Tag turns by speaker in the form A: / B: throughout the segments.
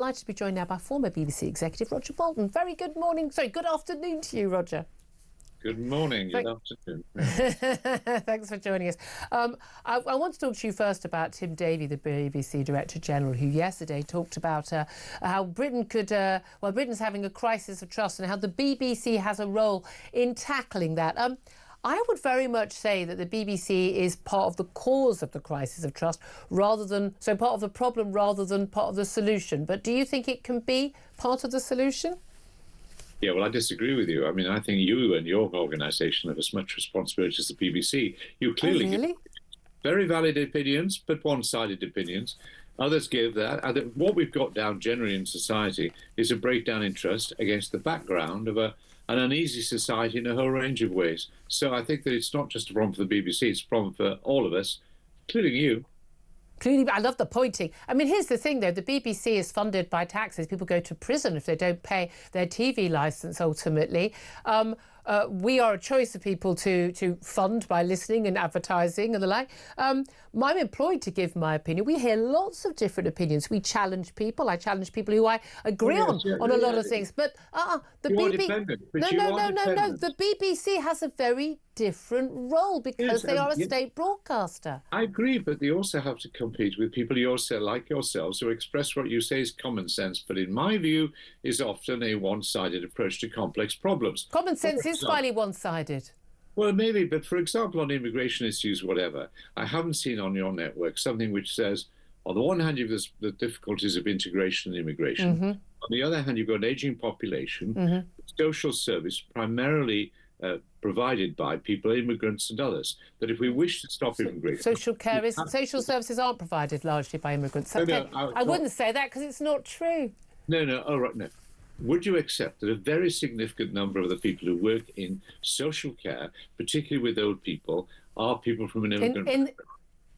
A: Delighted to be joined now by former BBC executive Roger Bolton. Very good morning, good afternoon to you, Roger.
B: Good morning, good afternoon.
A: Thanks for joining us. I want to talk to you first about Tim Davie, the BBC Director General, who yesterday talked about how Britain Britain's having a crisis of trust and how the BBC has a role in tackling that. I would very much say that the BBC is part of the cause of the crisis of trust part of the problem rather than part of the solution. But do you think it can be part of the solution?
B: Yeah, well, I disagree with you. I mean, I think you and your organisation have as much responsibility as the BBC. You clearly give very valid opinions, but one-sided opinions. Others give that. What we've got down generally in society is a breakdown in trust against the background of an uneasy society in a whole range of ways. So I think that it's not just a problem for the BBC, it's a problem for all of us, including you.
A: I love the pointing. I mean, here's the thing, though. The BBC is funded by taxes. People go to prison if they don't pay their TV licence, ultimately. We are a choice of people to fund by listening and advertising and the like. I'm employed to give my opinion. We hear lots of different opinions. We challenge people. I challenge people who I agree on a lot of things. But the BBC... No. The BBC has a very different role because they are a state broadcaster.
B: I agree, but they also have to compete with people like yourselves who express what you say is common sense, but in my view is often a one-sided approach to complex problems.
A: Common sense is fairly one-sided.
B: Well, maybe, but for example, on immigration issues, whatever, I haven't seen on your network something which says, on the one hand, you've the difficulties of integration and immigration. Mm-hmm. On the other hand, you've got an ageing population, mm-hmm. social service primarily provided by people, immigrants and others, that if we wish to stop immigration...
A: Social services aren't provided largely by immigrants. I wouldn't say that because it's not true.
B: No, all right, no. Would you accept that a very significant number of the people who work in social care, particularly with old people, are people from an immigrant background?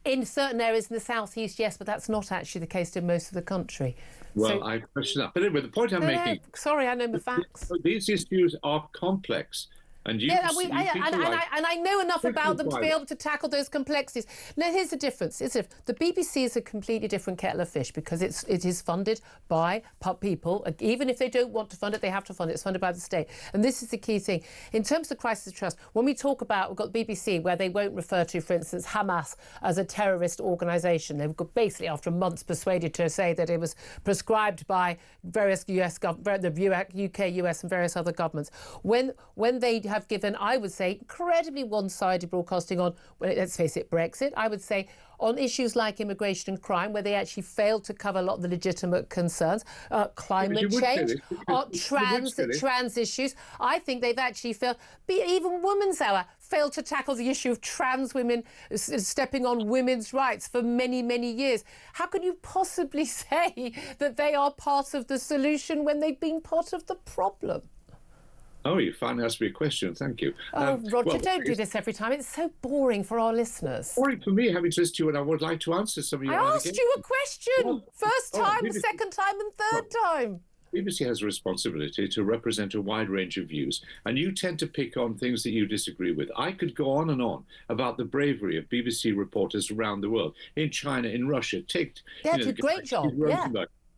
A: In certain areas in the southeast, yes, but that's not actually the case in most of the country.
B: Well, I question that. But anyway, the point I'm making...
A: Sorry, I know the facts.
B: These issues are complex. And
A: I know enough about them to be able to tackle those complexities. Now, here's the difference. The BBC is a completely different kettle of fish because it is funded by people. Even if they don't want to fund it, they have to fund it. It's funded by the state. And this is the key thing. In terms of crisis of trust, when we talk about, we've got the BBC where they won't refer to, for instance, Hamas as a terrorist organisation. They were basically, after months, persuaded to say that it was prescribed by various the UK, US and various other governments. When they have given, I would say, incredibly one-sided broadcasting on, let's face it, Brexit. I would say on issues like immigration and crime, where they actually failed to cover a lot of the legitimate concerns, climate change, trans issues. I think they've actually failed. Even Women's Hour failed to tackle the issue of trans women stepping on women's rights for many, many years. How can you possibly say that they are part of the solution when they've been part of the problem?
B: Oh, you finally asked me a question. Thank you.
A: Roger, don't do this every time. It's so boring for our listeners.
B: Boring for me, having to listen to you, and I would like to answer some of your
A: I asked you a question. First time, second time, and third time.
B: BBC has a responsibility to represent a wide range of views, and you tend to pick on things that you disagree with. I could go on and on about the bravery of BBC reporters around the world, in China, in Russia.
A: Did a great job. Yeah.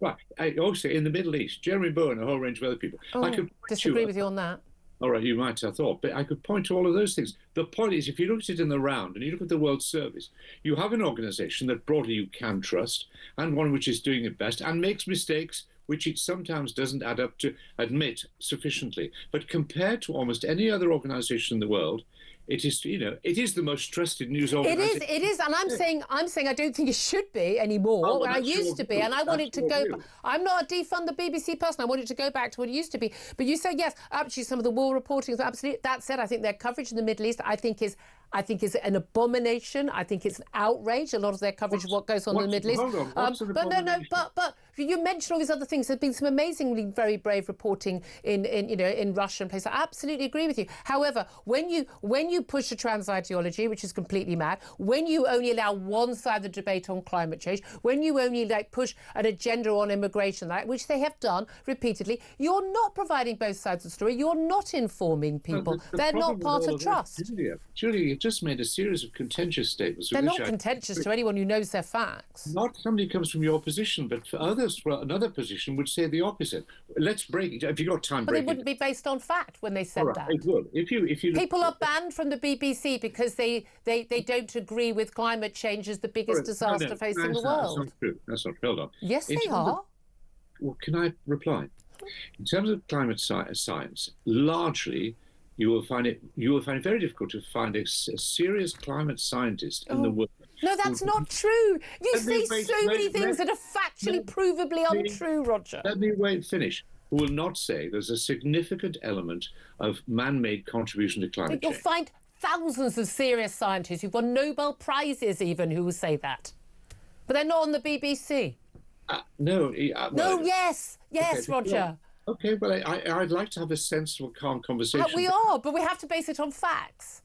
B: Right. Also, in the Middle East, Jeremy Bowen, a whole range of other people.
A: I could disagree with you on that.
B: All right, you might have thought, but I could point to all of those things. The point is, if you look at it in the round and you look at the World Service, you have an organisation that broadly you can trust and one which is doing it best and makes mistakes which it sometimes doesn't add up to admit sufficiently. But compared to almost any other organisation in the world, it is the most trusted news organisation.
A: It is, and I'm saying I don't think it should be anymore. I used to be, and I want it to go. I'm not a defund the BBC person. I want it to go back to what it used to be. But you say yes, actually, some of the war reporting is absolutely. That said, I think their coverage in the Middle East, I think is an abomination. I think it's an outrage. A lot of their coverage of what goes on in the Middle East. But you mentioned all these other things. There's been some amazingly very brave reporting in Russia and places. I absolutely agree with you. However, when you push a trans ideology, which is completely mad, when you only allow one side of the debate on climate change, when you only push an agenda on immigration, which they have done repeatedly, you're not providing both sides of the story. You're not informing people. They're not part of trust.
B: Julia, you just made a series of contentious statements.
A: They're not contentious to anyone who knows their facts.
B: Not somebody who comes from your position, but for others. another position would say the opposite. Let's break it. If you've got time,
A: but they wouldn't be based on fact when they said that.
B: It will. If you
A: people are banned from the BBC because they don't agree with climate change as the biggest disaster facing the world.
B: That's not true. That's not true. Hold on.
A: Yes, they are.
B: Well, can I reply? In terms of climate science, largely, you will find it very difficult to find a serious climate scientist in the world.
A: No, that's not true. You say so many things that are factually, provably untrue, Roger.
B: Let me finish. Who will not say there's a significant element of man-made contribution to climate change.
A: You'll find thousands of serious scientists who've won Nobel Prizes even who will say that. But they're not on the BBC. Yes, okay, Roger.
B: Okay, well, I'd like to have a sensible, calm conversation.
A: We are, but we have to base it on facts.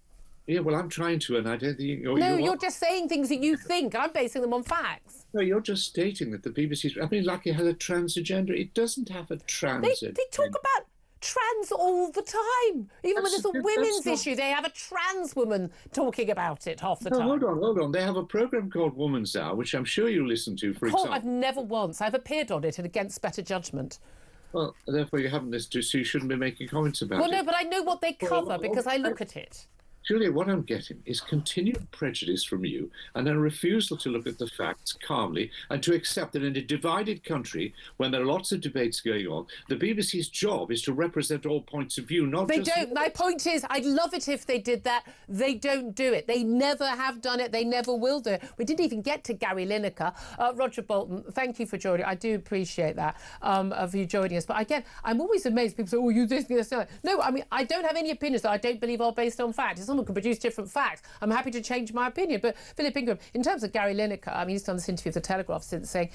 B: Yeah, well, I'm trying to, and I don't think...
A: you're just saying things that you think. I'm basing them on facts.
B: No, you're just stating that the BBC's... I mean, like it has a trans agenda. It doesn't have a trans agenda.
A: They talk about trans all the time. Even when there's a women's issue, they have a trans woman talking about it half the time.
B: Hold on. They have a programme called Woman's Hour, which I'm sure you listen to, for example.
A: I've never once. I've appeared on it and against better judgment.
B: Well, therefore you haven't listened to, so you shouldn't be making comments about it.
A: Well, no, but I know what they cover because I look at it.
B: Julia, what I'm getting is continued prejudice from you and a refusal to look at the facts calmly and to accept that in a divided country, when there are lots of debates going on, the BBC's job is to represent all points of view, not
A: They don't. My point is, I'd love it if they did that. They don't do it. They never have done it. They never will do it. We didn't even get to Gary Lineker. Roger Bolton, thank you for joining. I do appreciate that, of you joining us. But again, I'm always amazed. People say, oh, you this, that. No, I mean, I don't have any opinions that I don't believe are based on fact. Someone can produce different facts. I'm happy to change my opinion. But Philip Ingram, in terms of Gary Lineker, I mean, he's done this interview with the Telegraph since saying,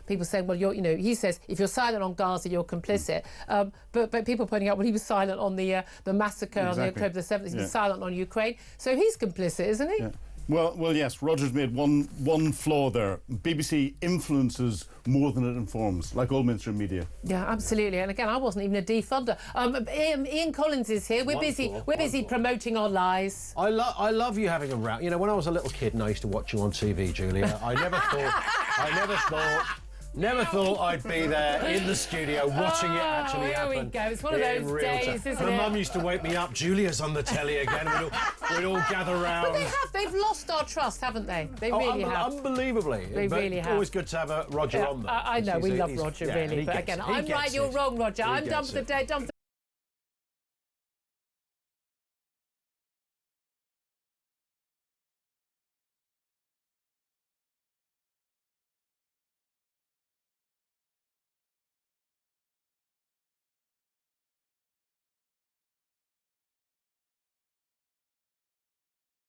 A: people saying, well, he says, if you're silent on Gaza, you're complicit. But people pointing out, well, he was silent on the massacre on October the 7th. He was silent on Ukraine. So he's complicit, isn't he?
C: Yeah. Well, yes, Roger's made one flaw there. BBC influences more than it informs, like all mainstream media.
A: Yeah, absolutely. And again, I wasn't even a defunder. Ian Collins is here. We're busy promoting our lies.
D: I love you having a row. You know, when I was a little kid and I used to watch you on TV, Julia, I never thought I'd be there in the studio watching it actually happen.
A: Here we go. It's one of those days, isn't it?
D: My mum used to wake me up. Julia's on the telly again. We'd all gather round.
A: But they've lost our trust, haven't they? They really have.
D: Unbelievably.
A: They really have.
D: Always good to have Roger on there.
A: I know, we love Roger, really. But again, I'm right, you're wrong, Roger. I'm done for the day.